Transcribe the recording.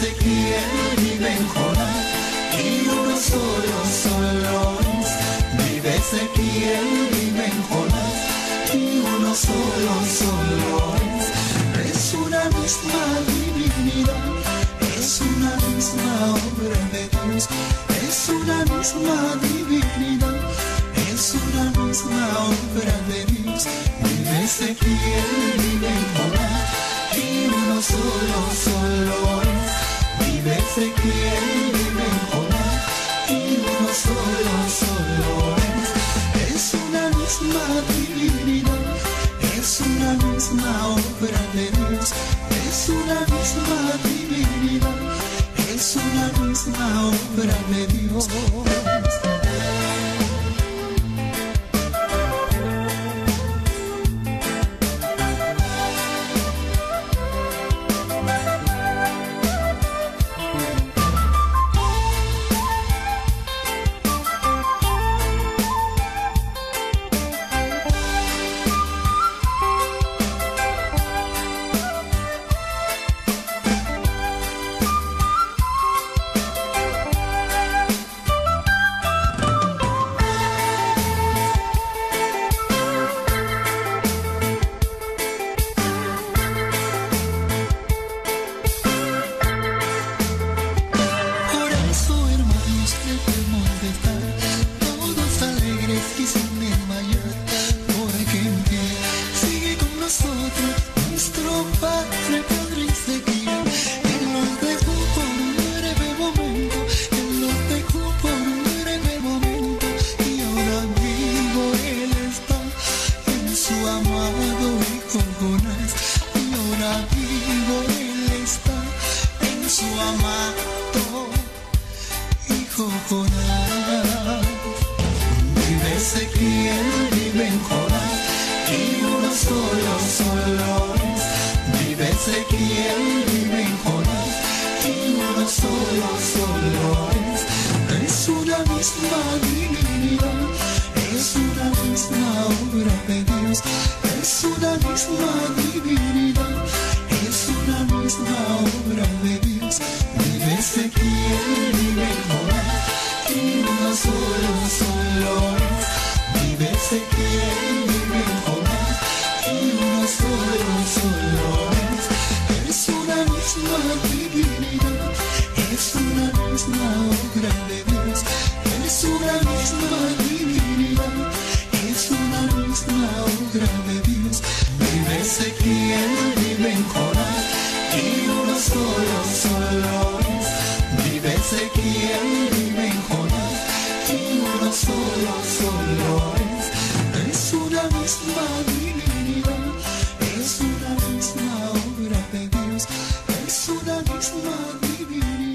Ezequiel, vive en Jonás, y uno solo es. Vive Ezequiel, vive en Jonás, y uno solo es. Es una misma divinidad, es una misma obra de Dios, es una misma divinidad, es una misma obra de Dios. Vive Ezequiel, vive en Jonás, y uno solo es. Vive Ezequiel, vive en Jonás, y uno solo es. Es una misma divinidad, es una misma obra de Dios, es una misma divinidad, es una misma obra de Dios. Vive Ezequiel, vive en Jonás, y uno solo es. Vive Ezequiel, vive en Jonás, y uno solo es. Es una misma divinidad, es una misma obra de Dios, es una misma divinidad, es una misma obra de Dios. Vive Ezequiel, vive en Jonás, y uno solo es. Vive Ezequiel, vive en Jonás, y uno solo es. Es una misma divinidad, es una misma obra de Dios, es una misma divinidad, es una misma obra de Dios. Vive Ezequiel, vive en Jonás, y uno solo es. Vive Ezequiel, vive en Jonás, y uno solo es. Es una misma divinidad, es una misma obra de Dios, es una misma divinidad.